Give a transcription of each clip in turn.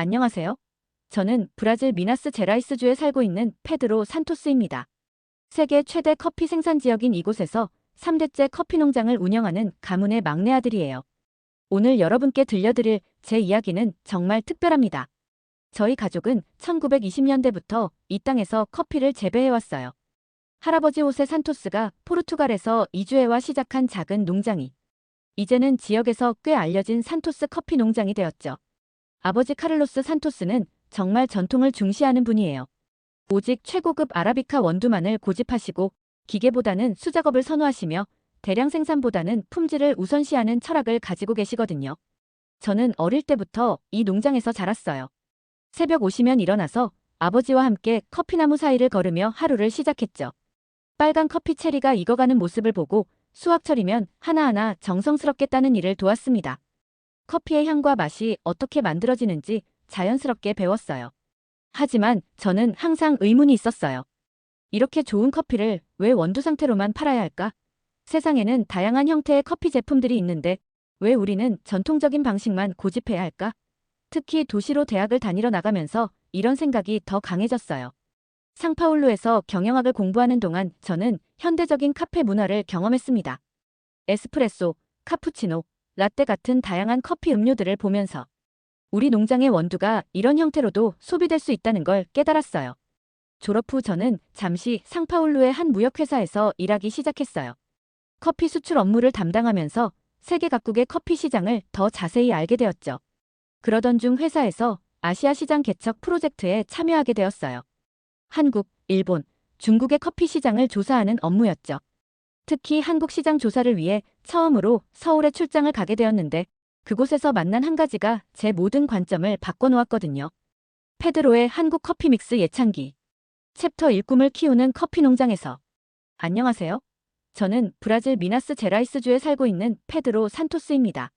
안녕하세요. 저는 브라질 미나스제라이스주에 살고 있는 페드로 산토스입니다. 세계 최대 커피 생산 지역인 이곳에서 3대째 커피 농장을 운영하는 가문의 막내 아들이에요. 오늘 여러분께 들려드릴 제 이야기는 정말 특별합니다. 저희 가족은 1920년대부터 이 땅에서 커피를 재배해왔어요. 할아버지 호세 산토스가 포르투갈에서 이주해와 시작한 작은 농장이 이제는 지역에서 꽤 알려진 산토스 커피 농장이 되었죠. 아버지 카를로스 산토스는 정말 전통을 중시하는 분이에요. 오직 최고급 아라비카 원두만을 고집하시고 기계보다는 수작업을 선호하시며 대량 생산보다는 품질을 우선시하는 철학을 가지고 계시거든요. 저는 어릴 때부터 이 농장에서 자랐어요. 새벽 오시면 일어나서 아버지와 함께 커피나무 사이를 걸으며 하루를 시작했죠. 빨간 커피 체리가 익어가는 모습을 보고 수확철이면 하나하나 정성스럽게 따는 일을 도왔습니다. 커피의 향과 맛이 어떻게 만들어지는지 자연스럽게 배웠어요. 하지만 저는 항상 의문이 있었어요. 이렇게 좋은 커피를 왜 원두 상태로만 팔아야 할까? 세상에는 다양한 형태의 커피 제품들이 있는데 왜 우리는 전통적인 방식만 고집해야 할까? 특히 도시로 대학을 다니러 나가면서 이런 생각이 더 강해졌어요. 상파울루에서 경영학을 공부하는 동안 저는 현대적인 카페 문화를 경험했습니다. 에스프레소, 카푸치노, 라떼 같은 다양한 커피 음료들을 보면서 우리 농장의 원두가 이런 형태로도 소비될 수 있다는 걸 깨달았어요. 졸업 후 저는 잠시 상파울루의 한 무역회사에서 일하기 시작했어요. 커피 수출 업무를 담당하면서 세계 각국의 커피 시장을 더 자세히 알게 되었죠. 그러던 중 회사에서 아시아 시장 개척 프로젝트에 참여하게 되었어요. 한국, 일본, 중국의 커피 시장을 조사하는 업무였죠. 특히 한국 시장 조사를 위해 처음으로 서울에 출장을 가게 되었는데 그곳에서 만난 한 가지가 제 모든 관점을 바꿔놓았거든요. 페드로의 한국 커피 믹스 예찬기. 챕터 1 꿈을 키우는 커피 농장에서. 안녕하세요. 저는 브라질 미나스제라이스주에 살고 있는 페드로 산토스입니다.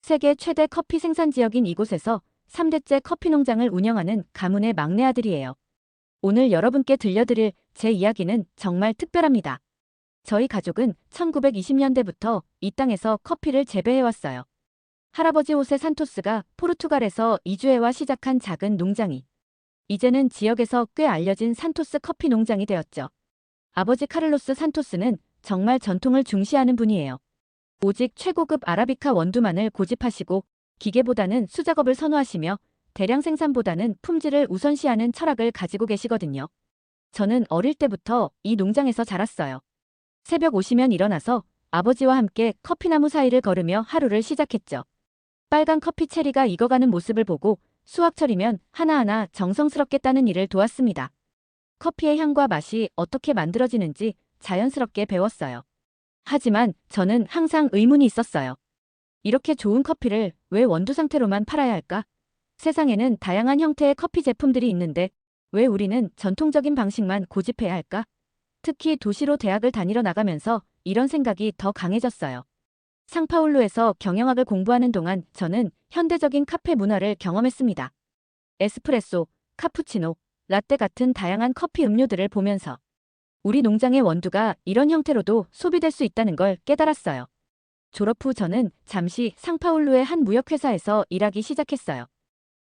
세계 최대 커피 생산 지역인 이곳에서 3대째 커피 농장을 운영하는 가문의 막내 아들이에요. 오늘 여러분께 들려드릴 제 이야기는 정말 특별합니다. 저희 가족은 1920년대부터 이 땅에서 커피를 재배해왔어요. 할아버지 호세 산토스가 포르투갈에서 이주해와 시작한 작은 농장이 이제는 지역에서 꽤 알려진 산토스 커피 농장이 되었죠. 아버지 카를로스 산토스는 정말 전통을 중시하는 분이에요. 오직 최고급 아라비카 원두만을 고집하시고 기계보다는 수작업을 선호하시며 대량 생산보다는 품질을 우선시하는 철학을 가지고 계시거든요. 저는 어릴 때부터 이 농장에서 자랐어요. 새벽 오시면 일어나서 아버지와 함께 커피나무 사이를 걸으며 하루를 시작했죠. 빨간 커피 체리가 익어가는 모습을 보고 수확철이면 하나하나 정성스럽게 따는 일을 도왔습니다. 커피의 향과 맛이 어떻게 만들어지는지 자연스럽게 배웠어요. 하지만 저는 항상 의문이 있었어요. 이렇게 좋은 커피를 왜 원두 상태로만 팔아야 할까? 세상에는 다양한 형태의 커피 제품들이 있는데 왜 우리는 전통적인 방식만 고집해야 할까? 특히 도시로 대학을 다니러 나가면서 이런 생각이 더 강해졌어요. 상파울루에서 경영학을 공부하는 동안 저는 현대적인 카페 문화를 경험했습니다. 에스프레소, 카푸치노, 라떼 같은 다양한 커피 음료들을 보면서 우리 농장의 원두가 이런 형태로도 소비될 수 있다는 걸 깨달았어요. 졸업 후 저는 잠시 상파울루의 한 무역회사에서 일하기 시작했어요.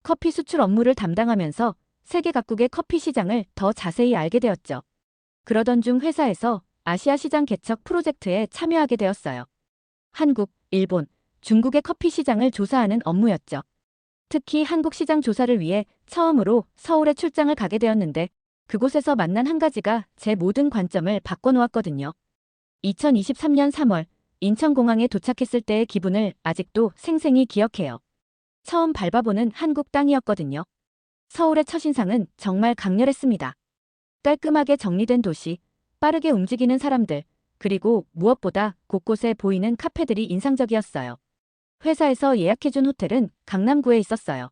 커피 수출 업무를 담당하면서 세계 각국의 커피 시장을 더 자세히 알게 되었죠. 그러던 중 회사에서 아시아 시장 개척 프로젝트에 참여하게 되었어요. 한국, 일본, 중국의 커피 시장을 조사하는 업무였죠. 특히 한국 시장 조사를 위해 처음으로 서울에 출장을 가게 되었는데 그곳에서 만난 한 가지가 제 모든 관점을 바꿔놓았거든요. 2023년 3월 인천공항에 도착했을 때의 기분을 아직도 생생히 기억해요. 처음 밟아보는 한국 땅이었거든요. 서울의 첫인상은 정말 강렬했습니다. 깔끔하게 정리된 도시, 빠르게 움직이는 사람들, 그리고 무엇보다 곳곳에 보이는 카페들이 인상적이었어요. 회사에서 예약해준 호텔은 강남구에 있었어요.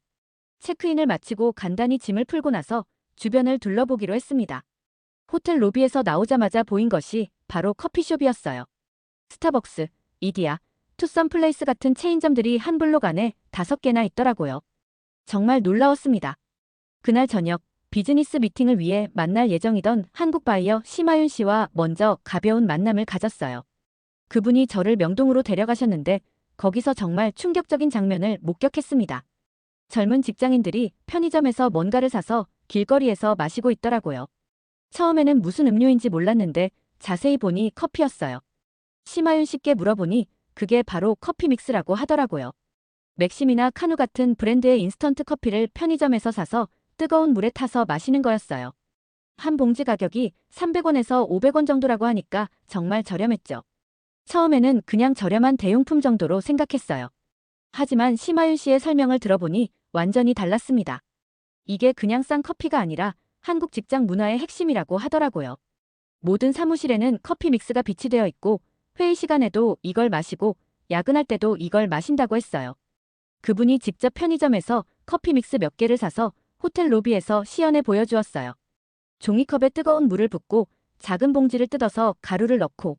체크인을 마치고 간단히 짐을 풀고 나서 주변을 둘러보기로 했습니다. 호텔 로비에서 나오자마자 보인 것이 바로 커피숍이었어요. 스타벅스, 이디야, 투썸 플레이스 같은 체인점들이 한 블록 안에 5개나 있더라고요. 정말 놀라웠습니다. 그날 저녁 비즈니스 미팅을 위해 만날 예정이던 한국 바이어 심하윤 씨와 먼저 가벼운 만남을 가졌어요. 그분이 저를 명동으로 데려가셨는데 거기서 정말 충격적인 장면을 목격했습니다. 젊은 직장인들이 편의점에서 뭔가를 사서 길거리에서 마시고 있더라고요. 처음에는 무슨 음료인지 몰랐는데 자세히 보니 커피였어요. 심하윤 씨께 물어보니 그게 바로 커피 믹스라고 하더라고요. 맥심이나 카누 같은 브랜드의 인스턴트 커피를 편의점에서 사서 뜨거운 물에 타서 마시는 거였어요. 한 봉지 가격이 300원에서 500원 정도라고 하니까 정말 저렴했죠. 처음에는 그냥 저렴한 대용품 정도로 생각했어요. 하지만 심하윤 씨의 설명을 들어보니 완전히 달랐습니다. 이게 그냥 싼 커피가 아니라 한국 직장 문화의 핵심이라고 하더라고요. 모든 사무실에는 커피 믹스가 비치되어 있고 회의 시간에도 이걸 마시고 야근할 때도 이걸 마신다고 했어요. 그분이 직접 편의점에서 커피 믹스 몇 개를 사서 호텔 로비에서 시연해 보여주었어요. 종이컵에 뜨거운 물을 붓고 작은 봉지를 뜯어서 가루를 넣고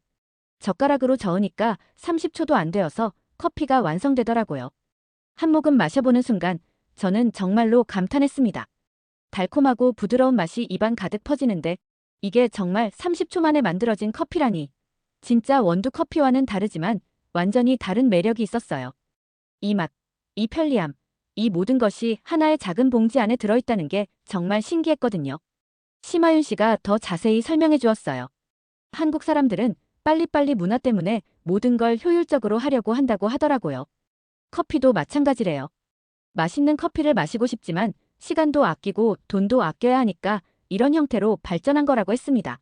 젓가락으로 저으니까 30초도 안 되어서 커피가 완성되더라고요. 한 모금 마셔보는 순간 저는 정말로 감탄했습니다. 달콤하고 부드러운 맛이 입안 가득 퍼지는데 이게 정말 30초 만에 만들어진 커피라니. 진짜 원두 커피와는 다르지만 완전히 다른 매력이 있었어요. 이 맛, 이 편리함, 이 모든 것이 하나의 작은 봉지 안에 들어있다는 게 정말 신기했거든요. 심하윤 씨가 더 자세히 설명해 주었어요. 한국 사람들은 빨리빨리 문화 때문에 모든 걸 효율적으로 하려고 한다고 하더라고요. 커피도 마찬가지래요. 맛있는 커피를 마시고 싶지만 시간도 아끼고 돈도 아껴야 하니까 이런 형태로 발전한 거라고 했습니다.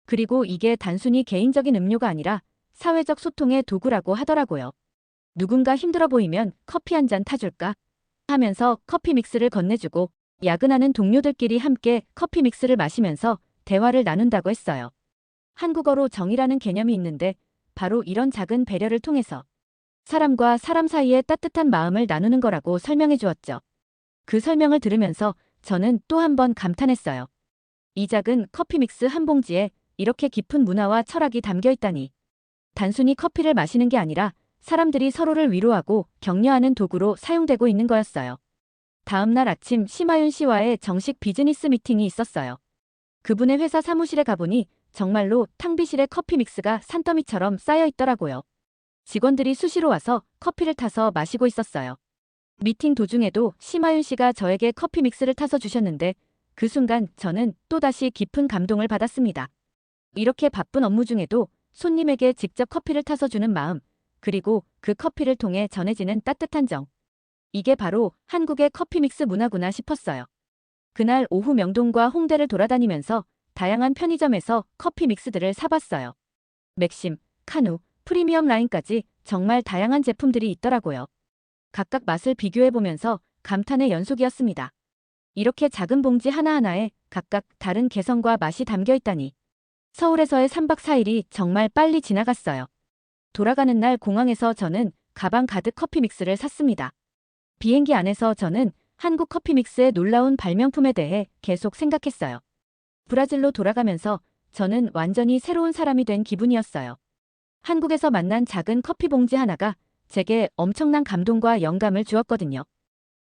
그리고 이게 단순히 개인적인 음료가 아니라 사회적 소통의 도구라고 하더라고요. 누군가 힘들어 보이면 커피 한 잔 타줄까? 하면서 커피 믹스를 건네주고 야근하는 동료들끼리 함께 커피 믹스를 마시면서 대화를 나눈다고 했어요. 한국어로 정이라는 개념이 있는데 바로 이런 작은 배려를 통해서 사람과 사람 사이의 따뜻한 마음을 나누는 거라고 설명해 주었죠. 그 설명을 들으면서 저는 또 한 번 감탄했어요. 이 작은 커피 믹스 한 봉지에 이렇게 깊은 문화와 철학이 담겨 있다니. 단순히 커피를 마시는 게 아니라 사람들이 서로를 위로하고 격려하는 도구로 사용되고 있는 거였어요. 다음 날 아침 심하윤 씨와의 정식 비즈니스 미팅이 있었어요. 그분의 회사 사무실에 가보니 정말로 탕비실에 커피 믹스가 산더미처럼 쌓여 있더라고요. 직원들이 수시로 와서 커피를 타서 마시고 있었어요. 미팅 도중에도 심하윤 씨가 저에게 커피 믹스를 타서 주셨는데 그 순간 저는 또다시 깊은 감동을 받았습니다. 이렇게 바쁜 업무 중에도 손님에게 직접 커피를 타서 주는 마음, 그리고 그 커피를 통해 전해지는 따뜻한 정. 이게 바로 한국의 커피 믹스 문화구나 싶었어요. 그날 오후 명동과 홍대를 돌아다니면서 다양한 편의점에서 커피 믹스들을 사봤어요. 맥심, 카누, 프리미엄 라인까지 정말 다양한 제품들이 있더라고요. 각각 맛을 비교해보면서 감탄의 연속이었습니다. 이렇게 작은 봉지 하나하나에 각각 다른 개성과 맛이 담겨 있다니. 서울에서의 3박 4일이 정말 빨리 지나갔어요. 돌아가는 날 공항에서 저는 가방 가득 커피 믹스를 샀습니다. 비행기 안에서 저는 한국 커피 믹스의 놀라운 발명품에 대해 계속 생각했어요. 브라질로 돌아가면서 저는 완전히 새로운 사람이 된 기분이었어요. 한국에서 만난 작은 커피 봉지 하나가 제게 엄청난 감동과 영감을 주었거든요.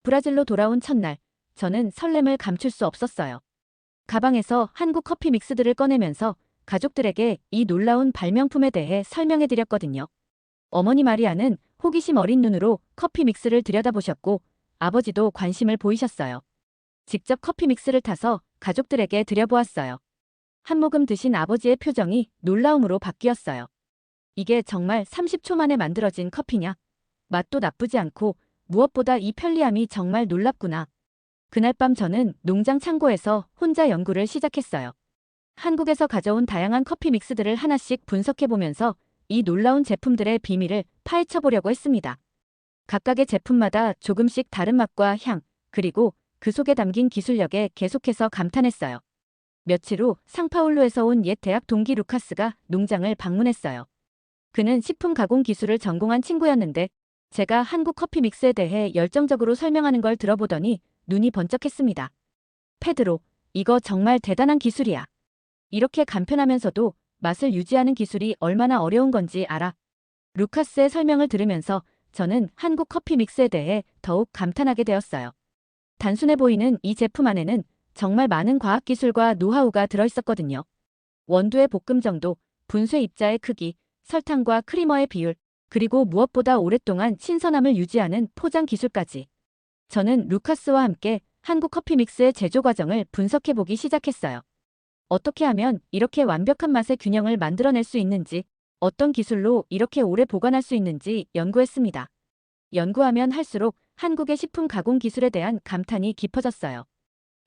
브라질로 돌아온 첫날, 저는 설렘을 감출 수 없었어요. 가방에서 한국 커피 믹스들을 꺼내면서 가족들에게 이 놀라운 발명품에 대해 설명해드렸거든요. 어머니 마리아는 호기심 어린 눈으로 커피 믹스를 들여다보셨고 아버지도 관심을 보이셨어요. 직접 커피 믹스를 타서 가족들에게 드려보았어요. 한 모금 드신 아버지의 표정이 놀라움으로 바뀌었어요. 이게 정말 30초 만에 만들어진 커피냐? 맛도 나쁘지 않고 무엇보다 이 편리함이 정말 놀랍구나. 그날 밤 저는 농장 창고에서 혼자 연구를 시작했어요. 한국에서 가져온 다양한 커피 믹스들을 하나씩 분석해보면서 이 놀라운 제품들의 비밀을 파헤쳐보려고 했습니다. 각각의 제품마다 조금씩 다른 맛과 향, 그리고 그 속에 담긴 기술력에 계속해서 감탄했어요. 며칠 후 상파울루에서 온 옛 대학 동기 루카스가 농장을 방문했어요. 그는 식품 가공 기술을 전공한 친구였는데 제가 한국 커피 믹스에 대해 열정적으로 설명하는 걸 들어보더니 눈이 번쩍했습니다. 페드로, 이거 정말 대단한 기술이야. 이렇게 간편하면서도 맛을 유지하는 기술이 얼마나 어려운 건지 알아. 루카스의 설명을 들으면서 저는 한국 커피 믹스에 대해 더욱 감탄하게 되었어요. 단순해 보이는 이 제품 안에는 정말 많은 과학기술과 노하우가 들어있었거든요. 원두의 볶음 정도, 분쇄 입자의 크기, 설탕과 크리머의 비율, 그리고 무엇보다 오랫동안 신선함을 유지하는 포장 기술까지. 저는 루카스와 함께 한국 커피 믹스의 제조 과정을 분석해보기 시작했어요. 어떻게 하면 이렇게 완벽한 맛의 균형을 만들어낼 수 있는지, 어떤 기술로 이렇게 오래 보관할 수 있는지 연구했습니다. 연구하면 할수록 한국의 식품 가공 기술에 대한 감탄이 깊어졌어요.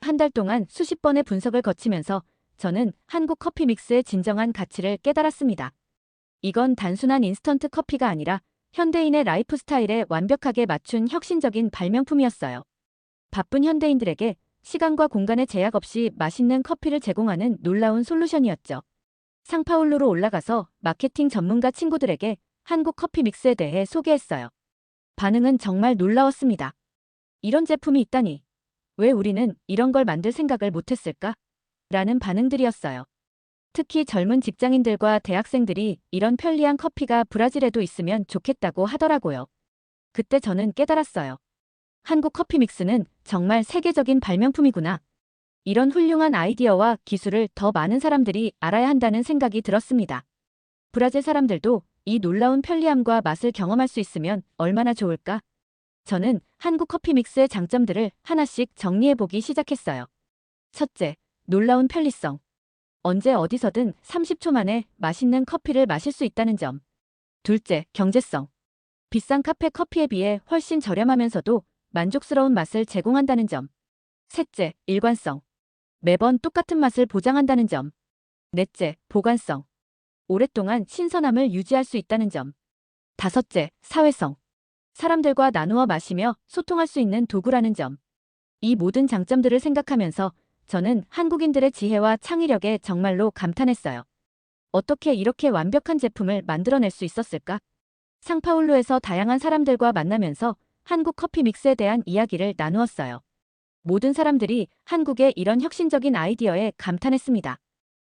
한 달 동안 수십 번의 분석을 거치면서 저는 한국 커피 믹스의 진정한 가치를 깨달았습니다. 이건 단순한 인스턴트 커피가 아니라 현대인의 라이프 스타일에 완벽하게 맞춘 혁신적인 발명품이었어요. 바쁜 현대인들에게 시간과 공간의 제약 없이 맛있는 커피를 제공하는 놀라운 솔루션이었죠. 상파울루로 올라가서 마케팅 전문가 친구들에게 한국 커피 믹스에 대해 소개했어요. 반응은 정말 놀라웠습니다. 이런 제품이 있다니. 왜 우리는 이런 걸 만들 생각을 못했을까? 라는 반응들이었어요. 특히 젊은 직장인들과 대학생들이 이런 편리한 커피가 브라질에도 있으면 좋겠다고 하더라고요. 그때 저는 깨달았어요. 한국 커피 믹스는 정말 세계적인 발명품이구나. 이런 훌륭한 아이디어와 기술을 더 많은 사람들이 알아야 한다는 생각이 들었습니다. 브라질 사람들도 이 놀라운 편리함과 맛을 경험할 수 있으면 얼마나 좋을까? 저는 한국 커피 믹스의 장점들을 하나씩 정리해보기 시작했어요. 첫째, 놀라운 편리성. 언제 어디서든 30초 만에 맛있는 커피를 마실 수 있다는 점. 둘째, 경제성. 비싼 카페 커피에 비해 훨씬 저렴하면서도 만족스러운 맛을 제공한다는 점. 셋째, 일관성. 매번 똑같은 맛을 보장한다는 점. 넷째, 보관성. 오랫동안 신선함을 유지할 수 있다는 점. 다섯째, 사회성. 사람들과 나누어 마시며 소통할 수 있는 도구라는 점. 이 모든 장점들을 생각하면서 저는 한국인들의 지혜와 창의력에 정말로 감탄했어요. 어떻게 이렇게 완벽한 제품을 만들어낼 수 있었을까? 상파울루에서 다양한 사람들과 만나면서 한국 커피 믹스에 대한 이야기를 나누었어요. 모든 사람들이 한국의 이런 혁신적인 아이디어에 감탄했습니다.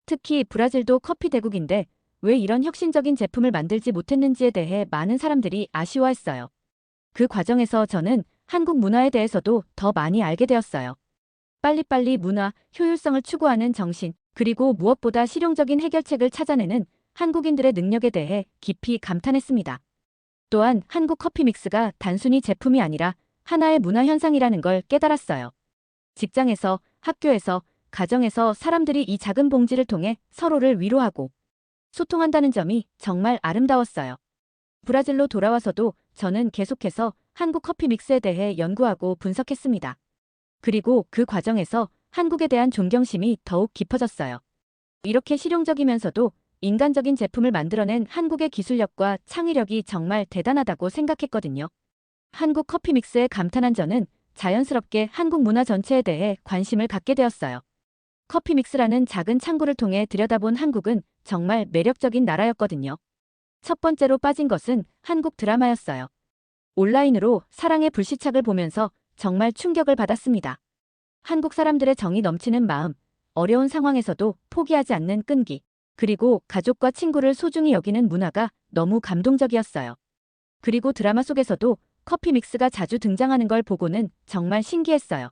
특히 브라질도 커피 대국인데 왜 이런 혁신적인 제품을 만들지 못했는지에 대해 많은 사람들이 아쉬워했어요. 그 과정에서 저는 한국 문화에 대해서도 더 많이 알게 되었어요. 빨리빨리 문화, 효율성을 추구하는 정신, 그리고 무엇보다 실용적인 해결책을 찾아내는 한국인들의 능력에 대해 깊이 감탄했습니다. 또한 한국 커피 믹스가 단순히 제품이 아니라 하나의 문화 현상이라는 걸 깨달았어요. 직장에서, 학교에서, 가정에서 사람들이 이 작은 봉지를 통해 서로를 위로하고 소통한다는 점이 정말 아름다웠어요. 브라질로 돌아와서도 저는 계속해서 한국 커피 믹스에 대해 연구하고 분석했습니다. 그리고 그 과정에서 한국에 대한 존경심이 더욱 깊어졌어요. 이렇게 실용적이면서도 인간적인 제품을 만들어낸 한국의 기술력과 창의력이 정말 대단하다고 생각했거든요. 한국 커피 믹스에 감탄한 저는 자연스럽게 한국 문화 전체에 대해 관심을 갖게 되었어요. 커피 믹스라는 작은 창구를 통해 들여다본 한국은 정말 매력적인 나라였거든요. 첫 번째로 빠진 것은 한국 드라마였어요. 온라인으로 사랑의 불시착을 보면서 정말 충격을 받았습니다. 한국 사람들의 정이 넘치는 마음, 어려운 상황에서도 포기하지 않는 끈기, 그리고 가족과 친구를 소중히 여기는 문화가 너무 감동적이었어요. 그리고 드라마 속에서도 커피 믹스가 자주 등장하는 걸 보고는 정말 신기했어요.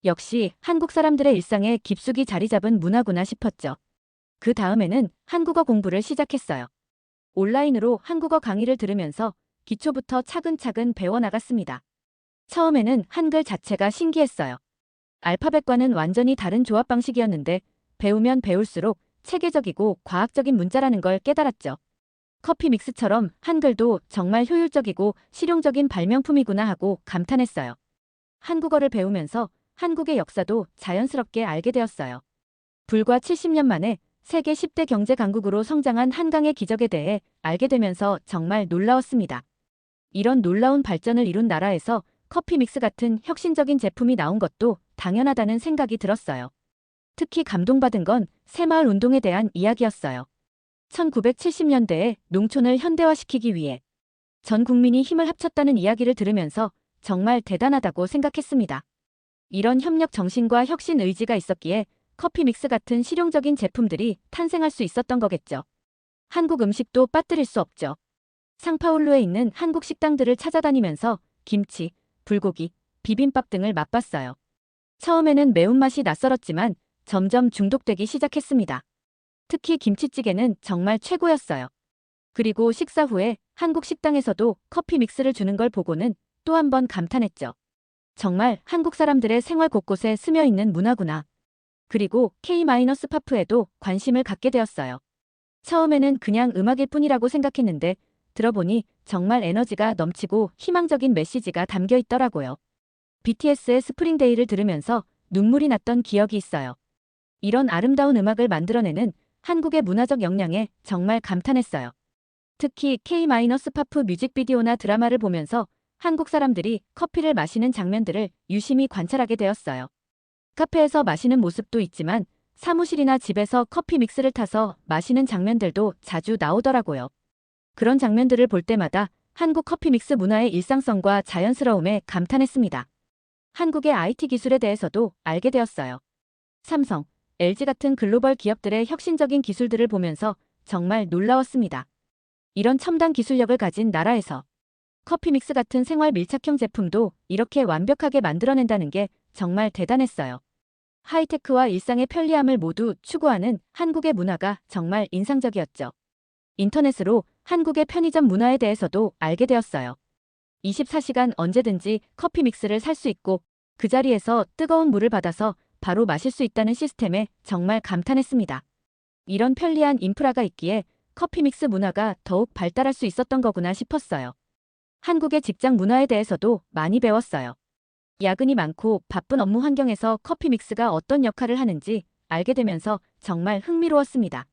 역시 한국 사람들의 일상에 깊숙이 자리 잡은 문화구나 싶었죠. 그 다음에는 한국어 공부를 시작했어요. 온라인으로 한국어 강의를 들으면서 기초부터 차근차근 배워나갔습니다. 처음에는 한글 자체가 신기했어요. 알파벳과는 완전히 다른 조합 방식이었는데 배우면 배울수록 체계적이고 과학적인 문자라는 걸 깨달았죠. 커피 믹스처럼 한글도 정말 효율적이고 실용적인 발명품이구나 하고 감탄했어요. 한국어를 배우면서 한국의 역사도 자연스럽게 알게 되었어요. 불과 70년 만에 세계 10대 경제 강국으로 성장한 한강의 기적에 대해 알게 되면서 정말 놀라웠습니다. 이런 놀라운 발전을 이룬 나라에서 커피 믹스 같은 혁신적인 제품이 나온 것도 당연하다는 생각이 들었어요. 특히 감동받은 건 새마을 운동에 대한 이야기였어요. 1970년대에 농촌을 현대화시키기 위해 전 국민이 힘을 합쳤다는 이야기를 들으면서 정말 대단하다고 생각했습니다. 이런 협력 정신과 혁신 의지가 있었기에 커피 믹스 같은 실용적인 제품들이 탄생할 수 있었던 거겠죠. 한국 음식도 빠뜨릴 수 없죠. 상파울루에 있는 한국 식당들을 찾아다니면서 김치, 불고기, 비빔밥 등을 맛봤어요. 처음에는 매운맛이 낯설었지만 점점 중독되기 시작했습니다. 특히 김치찌개는 정말 최고였어요. 그리고 식사 후에 한국 식당에서도 커피 믹스를 주는 걸 보고는 또 한 번 감탄했죠. 정말 한국 사람들의 생활 곳곳에 스며 있는 문화구나. 그리고 K-파프에도 관심을 갖게 되었어요. 처음에는 그냥 음악일 뿐이라고 생각했는데 들어보니 정말 에너지가 넘치고 희망적인 메시지가 담겨 있더라고요. BTS의 스프링데이를 들으면서 눈물이 났던 기억이 있어요. 이런 아름다운 음악을 만들어내는 한국의 문화적 역량에 정말 감탄했어요. 특히 K-파프 뮤직비디오나 드라마를 보면서 한국 사람들이 커피를 마시는 장면들을 유심히 관찰하게 되었어요. 카페에서 마시는 모습도 있지만 사무실이나 집에서 커피 믹스를 타서 마시는 장면들도 자주 나오더라고요. 그런 장면들을 볼 때마다 한국 커피 믹스 문화의 일상성과 자연스러움에 감탄했습니다. 한국의 IT 기술에 대해서도 알게 되었어요. 삼성, LG 같은 글로벌 기업들의 혁신적인 기술들을 보면서 정말 놀라웠습니다. 이런 첨단 기술력을 가진 나라에서 커피 믹스 같은 생활 밀착형 제품도 이렇게 완벽하게 만들어낸다는 게 정말 대단했어요. 하이테크와 일상의 편리함을 모두 추구하는 한국의 문화가 정말 인상적이었죠. 인터넷으로 한국의 편의점 문화에 대해서도 알게 되었어요. 24시간 언제든지 커피 믹스를 살 수 있고 그 자리에서 뜨거운 물을 받아서 바로 마실 수 있다는 시스템에 정말 감탄했습니다. 이런 편리한 인프라가 있기에 커피 믹스 문화가 더욱 발달할 수 있었던 거구나 싶었어요. 한국의 직장 문화에 대해서도 많이 배웠어요. 야근이 많고 바쁜 업무 환경에서 커피 믹스가 어떤 역할을 하는지 알게 되면서 정말 흥미로웠습니다.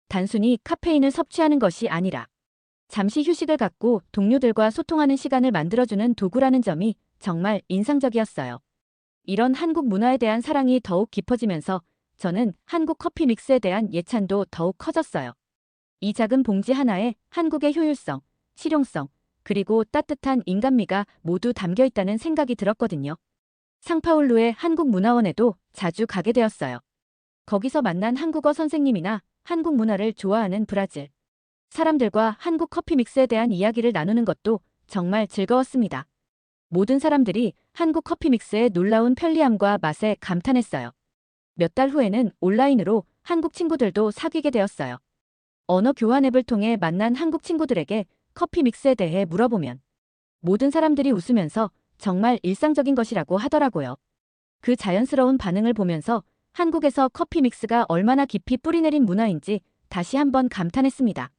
단순히 카페인을 섭취하는 것이 아니라 잠시 휴식을 갖고 동료들과 소통하는 시간을 만들어주는 도구라는 점이 정말 인상적이었어요. 이런 한국 문화에 대한 사랑이 더욱 깊어지면서 저는 한국 커피 믹스에 대한 예찬도 더욱 커졌어요. 이 작은 봉지 하나에 한국의 효율성, 실용성, 그리고 따뜻한 인간미가 모두 담겨 있다는 생각이 들었거든요. 상파울루의 한국문화원에도 자주 가게 되었어요. 거기서 만난 한국어 선생님이나 한국 문화를 좋아하는 브라질 사람들과 한국 커피 믹스에 대한 이야기를 나누는 것도 정말 즐거웠습니다. 모든 사람들이 한국 커피 믹스의 놀라운 편리함과 맛에 감탄했어요. 몇 달 후에는 온라인으로 한국 친구들도 사귀게 되었어요. 언어 교환 앱을 통해 만난 한국 친구들에게 커피 믹스에 대해 물어보면 모든 사람들이 웃으면서 정말 일상적인 것이라고 하더라고요. 그 자연스러운 반응을 보면서 한국에서 커피 믹스가 얼마나 깊이 뿌리내린 문화인지 다시 한번 감탄했습니다.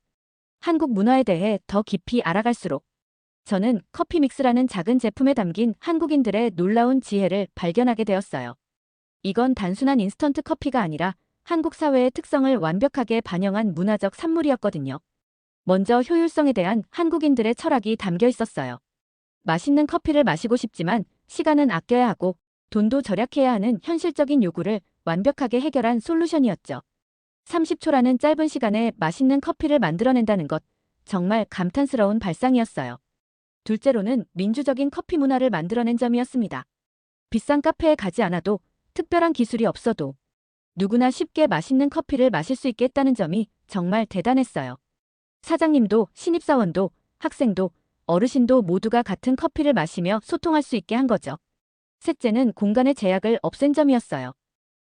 한국 문화에 대해 더 깊이 알아갈수록 저는 커피 믹스라는 작은 제품에 담긴 한국인들의 놀라운 지혜를 발견하게 되었어요. 이건 단순한 인스턴트 커피가 아니라 한국 사회의 특성을 완벽하게 반영한 문화적 산물이었거든요. 먼저 효율성에 대한 한국인들의 철학이 담겨 있었어요. 맛있는 커피를 마시고 싶지만 시간은 아껴야 하고 돈도 절약해야 하는 현실적인 요구를 완벽하게 해결한 솔루션이었죠. 30초라는 짧은 시간에 맛있는 커피를 만들어낸다는 것, 정말 감탄스러운 발상이었어요. 둘째로는 민주적인 커피 문화를 만들어낸 점이었습니다. 비싼 카페에 가지 않아도 특별한 기술이 없어도 누구나 쉽게 맛있는 커피를 마실 수 있게 했다는 점이 정말 대단했어요. 사장님도 신입사원도 학생도 어르신도 모두가 같은 커피를 마시며 소통할 수 있게 한 거죠. 셋째는 공간의 제약을 없앤 점이었어요.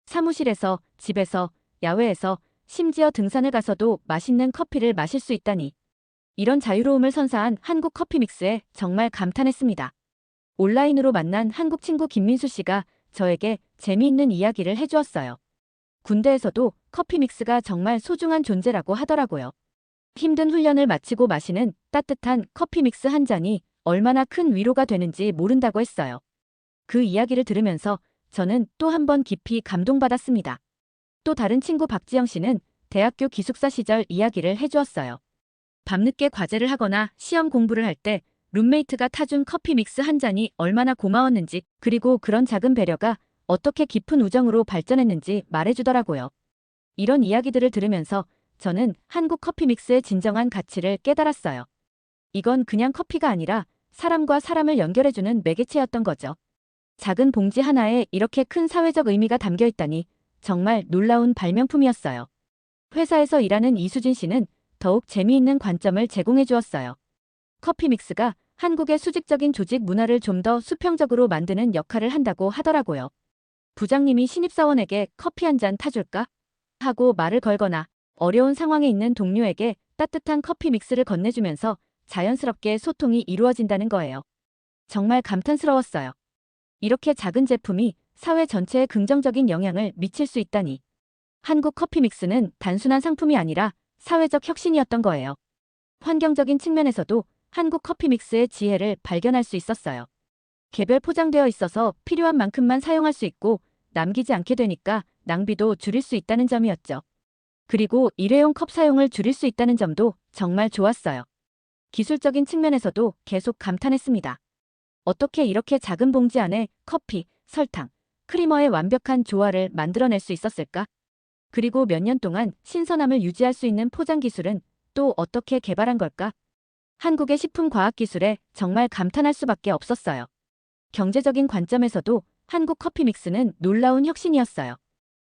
사무실에서, 집에서, 야외에서, 심지어 등산을 가서도 맛있는 커피를 마실 수 있다니. 이런 자유로움을 선사한 한국 커피 믹스에 정말 감탄했습니다. 온라인으로 만난 한국 친구 김민수 씨가 저에게 재미있는 이야기를 해주었어요. 군대에서도 커피 믹스가 정말 소중한 존재라고 하더라고요. 힘든 훈련을 마치고 마시는 따뜻한 커피 믹스 한 잔이 얼마나 큰 위로가 되는지 모른다고 했어요. 그 이야기를 들으면서 저는 또 한 번 깊이 감동받았습니다. 또 다른 친구 박지영 씨는 대학교 기숙사 시절 이야기를 해주었어요. 밤늦게 과제를 하거나 시험 공부를 할 때 룸메이트가 타준 커피 믹스 한 잔이 얼마나 고마웠는지 그리고 그런 작은 배려가 어떻게 깊은 우정으로 발전했는지 말해주더라고요. 이런 이야기들을 들으면서 저는 한국 커피 믹스의 진정한 가치를 깨달았어요. 이건 그냥 커피가 아니라 사람과 사람을 연결해주는 매개체였던 거죠. 작은 봉지 하나에 이렇게 큰 사회적 의미가 담겨 있다니 정말 놀라운 발명품이었어요. 회사에서 일하는 이수진 씨는 더욱 재미있는 관점을 제공해 주었어요. 커피 믹스가 한국의 수직적인 조직 문화를 좀 더 수평적으로 만드는 역할을 한다고 하더라고요. 부장님이 신입사원에게 커피 한 잔 타줄까? 하고 말을 걸거나 어려운 상황에 있는 동료에게 따뜻한 커피 믹스를 건네주면서 자연스럽게 소통이 이루어진다는 거예요. 정말 감탄스러웠어요. 이렇게 작은 제품이 사회 전체에 긍정적인 영향을 미칠 수 있다니. 한국 커피 믹스는 단순한 상품이 아니라 사회적 혁신이었던 거예요. 환경적인 측면에서도 한국 커피 믹스의 지혜를 발견할 수 있었어요. 개별 포장되어 있어서 필요한 만큼만 사용할 수 있고 남기지 않게 되니까 낭비도 줄일 수 있다는 점이었죠. 그리고 일회용 컵 사용을 줄일 수 있다는 점도 정말 좋았어요. 기술적인 측면에서도 계속 감탄했습니다. 어떻게 이렇게 작은 봉지 안에 커피, 설탕, 크리머의 완벽한 조화를 만들어낼 수 있었을까? 그리고 몇 년 동안 신선함을 유지할 수 있는 포장 기술은 또 어떻게 개발한 걸까? 한국의 식품 과학 기술에 정말 감탄할 수밖에 없었어요. 경제적인 관점에서도 한국 커피 믹스는 놀라운 혁신이었어요.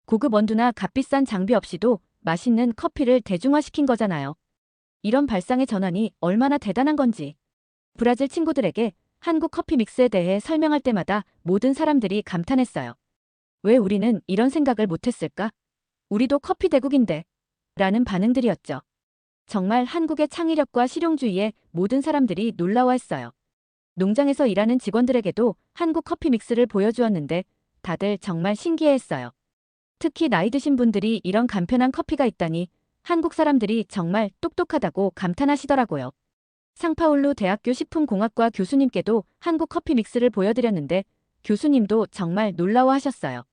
고급 원두나 값비싼 장비 없이도 맛있는 커피를 대중화시킨 거잖아요. 이런 발상의 전환이 얼마나 대단한 건지. 브라질 친구들에게 한국 커피 믹스에 대해 설명할 때마다 모든 사람들이 감탄했어요. 왜 우리는 이런 생각을 못했을까? 우리도 커피 대국인데. 라는 반응들이었죠. 정말 한국의 창의력과 실용주의에 모든 사람들이 놀라워했어요. 농장에서 일하는 직원들에게도 한국 커피 믹스를 보여주었는데 다들 정말 신기해했어요. 특히 나이 드신 분들이 이런 간편한 커피가 있다니 한국 사람들이 정말 똑똑하다고 감탄하시더라고요. 상파울루 대학교 식품공학과 교수님께도 한국 커피 믹스를 보여드렸는데 교수님도 정말 놀라워하셨어요.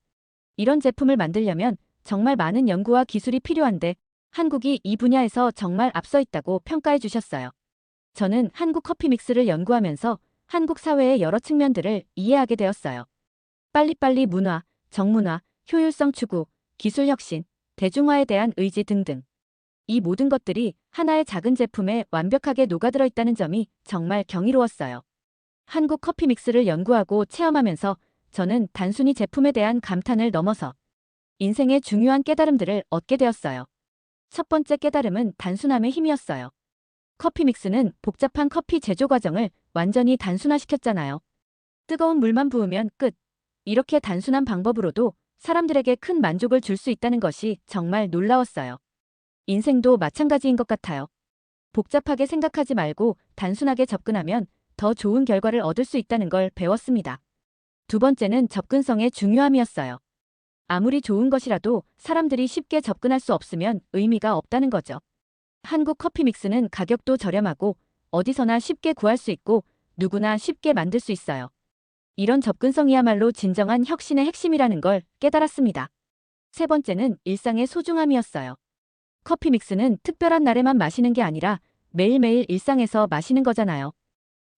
이런 제품을 만들려면 정말 많은 연구와 기술이 필요한데 한국이 이 분야에서 정말 앞서 있다고 평가해 주셨어요. 저는 한국 커피 믹스를 연구하면서 한국 사회의 여러 측면들을 이해하게 되었어요. 빨리빨리 문화, 정문화, 효율성 추구, 기술 혁신, 대중화에 대한 의지 등등. 이 모든 것들이 하나의 작은 제품에 완벽하게 녹아들어 있다는 점이 정말 경이로웠어요. 한국 커피 믹스를 연구하고 체험하면서 저는 단순히 제품에 대한 감탄을 넘어서 인생의 중요한 깨달음들을 얻게 되었어요. 첫 번째 깨달음은 단순함의 힘이었어요. 커피 믹스는 복잡한 커피 제조 과정을 완전히 단순화시켰잖아요. 뜨거운 물만 부으면 끝. 이렇게 단순한 방법으로도 사람들에게 큰 만족을 줄 수 있다는 것이 정말 놀라웠어요. 인생도 마찬가지인 것 같아요. 복잡하게 생각하지 말고 단순하게 접근하면 더 좋은 결과를 얻을 수 있다는 걸 배웠습니다. 두 번째는 접근성의 중요함이었어요. 아무리 좋은 것이라도 사람들이 쉽게 접근할 수 없으면 의미가 없다는 거죠. 한국 커피 믹스는 가격도 저렴하고 어디서나 쉽게 구할 수 있고 누구나 쉽게 만들 수 있어요. 이런 접근성이야말로 진정한 혁신의 핵심이라는 걸 깨달았습니다. 세 번째는 일상의 소중함이었어요. 커피 믹스는 특별한 날에만 마시는 게 아니라 매일매일 일상에서 마시는 거잖아요.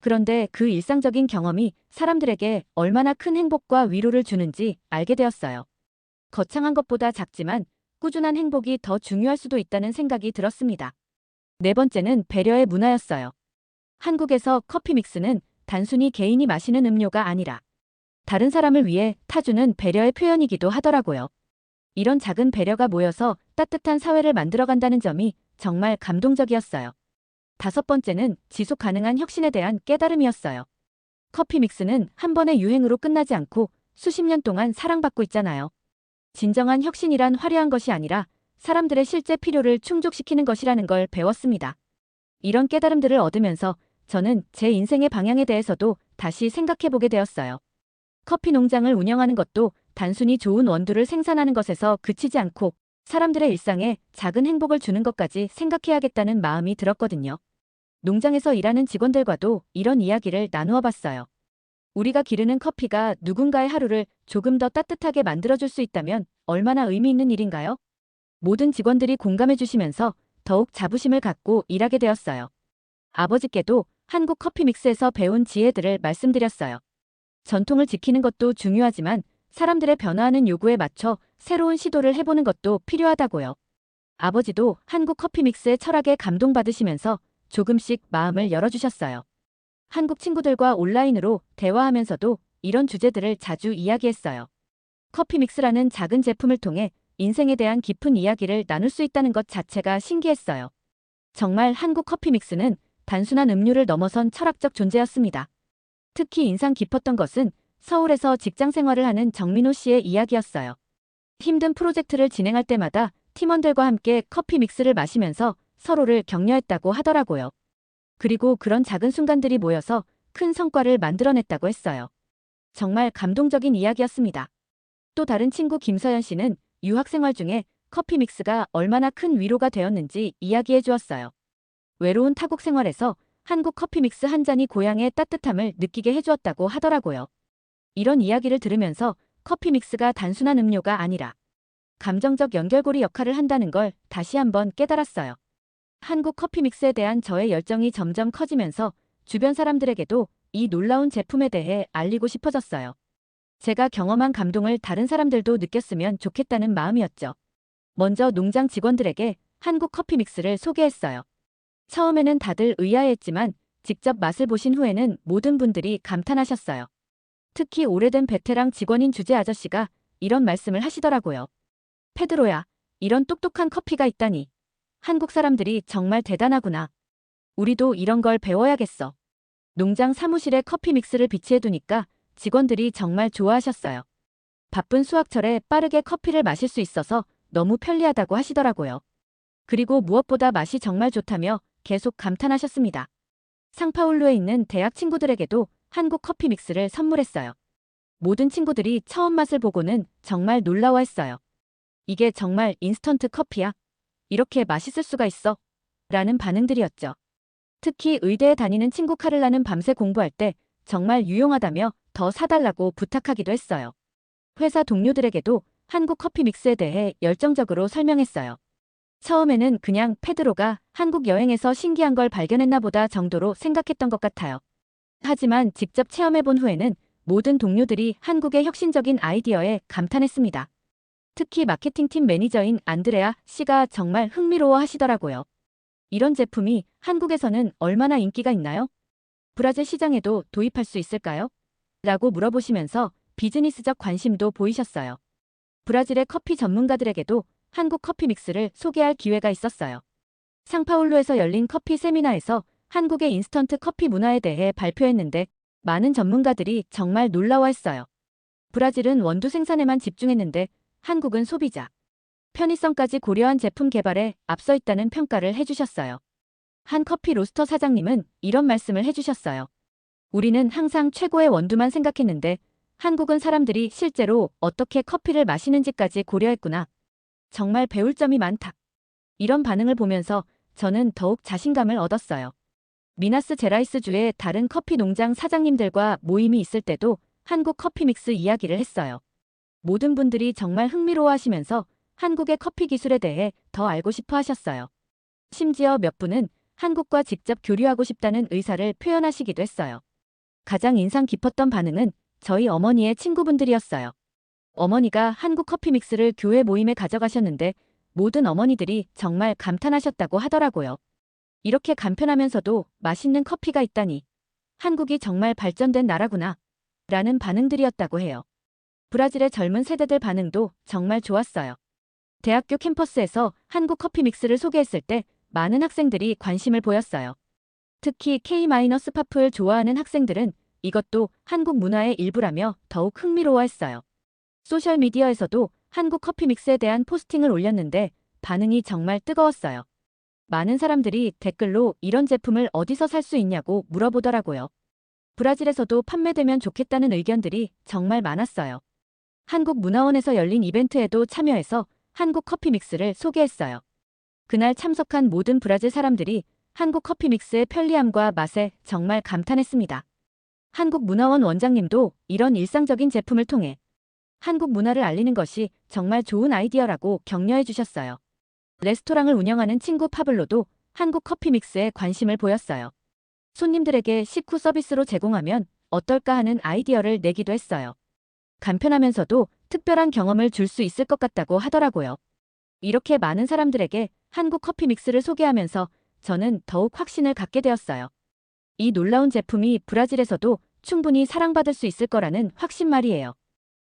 그런데 그 일상적인 경험이 사람들에게 얼마나 큰 행복과 위로를 주는지 알게 되었어요. 거창한 것보다 작지만 꾸준한 행복이 더 중요할 수도 있다는 생각이 들었습니다. 네 번째는 배려의 문화였어요. 한국에서 커피 믹스는 단순히 개인이 마시는 음료가 아니라 다른 사람을 위해 타주는 배려의 표현이기도 하더라고요. 이런 작은 배려가 모여서 따뜻한 사회를 만들어간다는 점이 정말 감동적이었어요. 다섯 번째는 지속 가능한 혁신에 대한 깨달음이었어요. 커피 믹스는 한 번의 유행으로 끝나지 않고 수십 년 동안 사랑받고 있잖아요. 진정한 혁신이란 화려한 것이 아니라 사람들의 실제 필요를 충족시키는 것이라는 걸 배웠습니다. 이런 깨달음들을 얻으면서 저는 제 인생의 방향에 대해서도 다시 생각해보게 되었어요. 커피 농장을 운영하는 것도 단순히 좋은 원두를 생산하는 것에서 그치지 않고 사람들의 일상에 작은 행복을 주는 것까지 생각해야겠다는 마음이 들었거든요. 농장에서 일하는 직원들과도 이런 이야기를 나누어 봤어요. 우리가 기르는 커피가 누군가의 하루를 조금 더 따뜻하게 만들어줄 수 있다면 얼마나 의미 있는 일인가요? 모든 직원들이 공감해 주시면서 더욱 자부심을 갖고 일하게 되었어요. 아버지께도 한국 커피 믹스에서 배운 지혜들을 말씀드렸어요. 전통을 지키는 것도 중요하지만 사람들의 변화하는 요구에 맞춰 새로운 시도를 해보는 것도 필요하다고요. 아버지도 한국 커피 믹스의 철학에 감동받으시면서 조금씩 마음을 열어주셨어요. 한국 친구들과 온라인으로 대화하면서도 이런 주제들을 자주 이야기했어요. 커피 믹스라는 작은 제품을 통해 인생에 대한 깊은 이야기를 나눌 수 있다는 것 자체가 신기했어요. 정말 한국 커피 믹스는 단순한 음료를 넘어선 철학적 존재였습니다. 특히 인상 깊었던 것은 서울에서 직장 생활을 하는 정민호 씨의 이야기였어요. 힘든 프로젝트를 진행할 때마다 팀원들과 함께 커피 믹스를 마시면서 서로를 격려했다고 하더라고요. 그리고 그런 작은 순간들이 모여서 큰 성과를 만들어냈다고 했어요. 정말 감동적인 이야기였습니다. 또 다른 친구 김서연 씨는 유학 생활 중에 커피 믹스가 얼마나 큰 위로가 되었는지 이야기해 주었어요. 외로운 타국 생활에서 한국 커피 믹스 한 잔이 고향의 따뜻함을 느끼게 해주었다고 하더라고요. 이런 이야기를 들으면서 커피 믹스가 단순한 음료가 아니라 감정적 연결고리 역할을 한다는 걸 다시 한번 깨달았어요. 한국 커피 믹스에 대한 저의 열정이 점점 커지면서 주변 사람들에게도 이 놀라운 제품에 대해 알리고 싶어졌어요. 제가 경험한 감동을 다른 사람들도 느꼈으면 좋겠다는 마음이었죠. 먼저 농장 직원들에게 한국 커피 믹스를 소개했어요. 처음에는 다들 의아해했지만 직접 맛을 보신 후에는 모든 분들이 감탄하셨어요. 특히 오래된 베테랑 직원인 주재 아저씨가 이런 말씀을 하시더라고요. 페드로야, 이런 똑똑한 커피가 있다니. 한국 사람들이 정말 대단하구나. 우리도 이런 걸 배워야겠어. 농장 사무실에 커피 믹스를 비치해두니까 직원들이 정말 좋아하셨어요. 바쁜 수학철에 빠르게 커피를 마실 수 있어서 너무 편리하다고 하시더라고요. 그리고 무엇보다 맛이 정말 좋다며 계속 감탄하셨습니다. 상파울루에 있는 대학 친구들에게도 한국 커피 믹스를 선물했어요. 모든 친구들이 처음 맛을 보고는 정말 놀라워했어요. 이게 정말 인스턴트 커피야? 이렇게 맛있을 수가 있어? 라는 반응들이었죠. 특히 의대에 다니는 친구 카를라는 밤새 공부할 때 정말 유용하다며 더 사달라고 부탁하기도 했어요. 회사 동료들에게도 한국 커피 믹스에 대해 열정적으로 설명했어요. 처음에는 그냥 페드로가 한국 여행에서 신기한 걸 발견했나 보다 정도로 생각했던 것 같아요. 하지만 직접 체험해본 후에는 모든 동료들이 한국의 혁신적인 아이디어에 감탄했습니다. 특히 마케팅팀 매니저인 안드레아 씨가 정말 흥미로워 하시더라고요. 이런 제품이 한국에서는 얼마나 인기가 있나요? 브라질 시장에도 도입할 수 있을까요? 라고 물어보시면서 비즈니스적 관심도 보이셨어요. 브라질의 커피 전문가들에게도 한국 커피 믹스를 소개할 기회가 있었어요. 상파울루에서 열린 커피 세미나에서 한국의 인스턴트 커피 문화에 대해 발표했는데 많은 전문가들이 정말 놀라워했어요. 브라질은 원두 생산에만 집중했는데 한국은 소비자, 편의성까지 고려한 제품 개발에 앞서 있다는 평가를 해주셨어요. 한 커피 로스터 사장님은 이런 말씀을 해주셨어요. 우리는 항상 최고의 원두만 생각했는데 한국은 사람들이 실제로 어떻게 커피를 마시는지까지 고려했구나. 정말 배울 점이 많다. 이런 반응을 보면서 저는 더욱 자신감을 얻었어요. 미나스 제라이스주의 다른 커피 농장 사장님들과 모임이 있을 때도 한국 커피 믹스 이야기를 했어요. 모든 분들이 정말 흥미로워하시면서 한국의 커피 기술에 대해 더 알고 싶어 하셨어요. 심지어 몇 분은 한국과 직접 교류하고 싶다는 의사를 표현하시기도 했어요. 가장 인상 깊었던 반응은 저희 어머니의 친구분들이었어요. 어머니가 한국 커피 믹스를 교회 모임에 가져가셨는데 모든 어머니들이 정말 감탄하셨다고 하더라고요. 이렇게 간편하면서도 맛있는 커피가 있다니. 한국이 정말 발전된 나라구나. 라는 반응들이었다고 해요. 브라질의 젊은 세대들 반응도 정말 좋았어요. 대학교 캠퍼스에서 한국 커피 믹스를 소개했을 때 많은 학생들이 관심을 보였어요. 특히 K-팝을 좋아하는 학생들은 이것도 한국 문화의 일부라며 더욱 흥미로워했어요. 소셜미디어에서도 한국 커피 믹스에 대한 포스팅을 올렸는데 반응이 정말 뜨거웠어요. 많은 사람들이 댓글로 이런 제품을 어디서 살 수 있냐고 물어보더라고요. 브라질에서도 판매되면 좋겠다는 의견들이 정말 많았어요. 한국문화원에서 열린 이벤트에도 참여해서 한국 커피 믹스를 소개했어요. 그날 참석한 모든 브라질 사람들이 한국 커피 믹스의 편리함과 맛에 정말 감탄했습니다. 한국문화원 원장님도 이런 일상적인 제품을 통해 한국 문화를 알리는 것이 정말 좋은 아이디어라고 격려해 주셨어요. 레스토랑을 운영하는 친구 파블로도 한국 커피 믹스에 관심을 보였어요. 손님들에게 식후 서비스로 제공하면 어떨까 하는 아이디어를 내기도 했어요. 간편하면서도 특별한 경험을 줄 수 있을 것 같다고 하더라고요. 이렇게 많은 사람들에게 한국 커피 믹스를 소개하면서 저는 더욱 확신을 갖게 되었어요. 이 놀라운 제품이 브라질에서도 충분히 사랑받을 수 있을 거라는 확신 말이에요.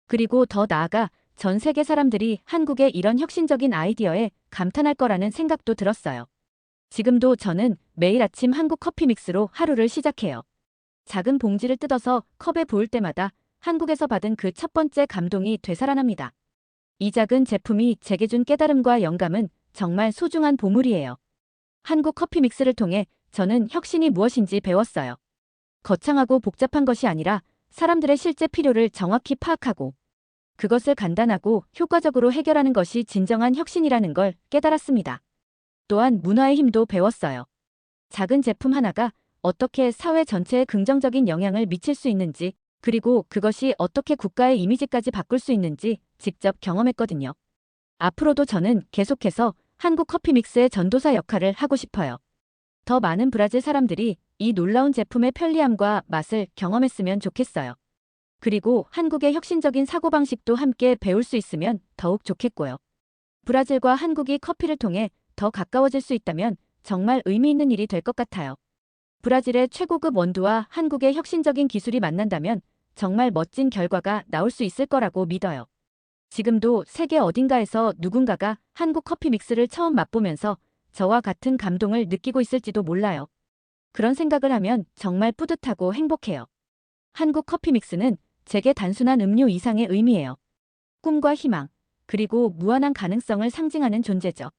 그리고 더 나아가 전 세계 사람들이 한국의 이런 혁신적인 아이디어에 감탄할 거라는 생각도 들었어요. 지금도 저는 매일 아침 한국 커피 믹스로 하루를 시작해요. 작은 봉지를 뜯어서 컵에 부을 때마다 한국에서 받은 그 첫 번째 감동이 되살아납니다. 이 작은 제품이 제게 준 깨달음과 영감은 정말 소중한 보물이에요. 한국 커피 믹스를 통해 저는 혁신이 무엇인지 배웠어요. 거창하고 복잡한 것이 아니라 사람들의 실제 필요를 정확히 파악하고 그것을 간단하고 효과적으로 해결하는 것이 진정한 혁신이라는 걸 깨달았습니다. 또한 문화의 힘도 배웠어요. 작은 제품 하나가 어떻게 사회 전체에 긍정적인 영향을 미칠 수 있는지, 그리고 그것이 어떻게 국가의 이미지까지 바꿀 수 있는지 직접 경험했거든요. 앞으로도 저는 계속해서 한국 커피 믹스의 전도사 역할을 하고 싶어요. 더 많은 브라질 사람들이 이 놀라운 제품의 편리함과 맛을 경험했으면 좋겠어요. 그리고 한국의 혁신적인 사고방식도 함께 배울 수 있으면 더욱 좋겠고요. 브라질과 한국이 커피를 통해 더 가까워질 수 있다면 정말 의미 있는 일이 될 것 같아요. 브라질의 최고급 원두와 한국의 혁신적인 기술이 만난다면 정말 멋진 결과가 나올 수 있을 거라고 믿어요. 지금도 세계 어딘가에서 누군가가 한국 커피 믹스를 처음 맛보면서 저와 같은 감동을 느끼고 있을지도 몰라요. 그런 생각을 하면 정말 뿌듯하고 행복해요. 한국 커피 믹스는 제게 단순한 음료 이상의 의미예요. 꿈과 희망, 그리고 무한한 가능성을 상징하는 존재죠.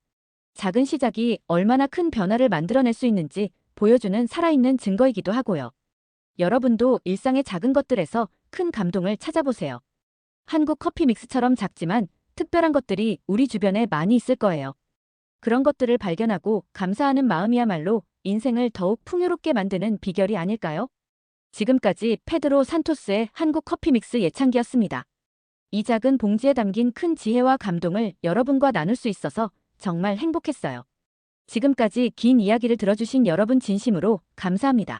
작은 시작이 얼마나 큰 변화를 만들어낼 수 있는지 보여주는 살아있는 증거이기도 하고요. 여러분도 일상의 작은 것들에서 큰 감동을 찾아보세요. 한국 커피 믹스처럼 작지만 특별한 것들이 우리 주변에 많이 있을 거예요. 그런 것들을 발견하고 감사하는 마음이야말로 인생을 더욱 풍요롭게 만드는 비결이 아닐까요? 지금까지 페드로 산토스의 한국 커피 믹스 예찬기였습니다. 이 작은 봉지에 담긴 큰 지혜와 감동을 여러분과 나눌 수 있어서 정말 행복했어요. 지금까지 긴 이야기를 들어주신 여러분 진심으로 감사합니다.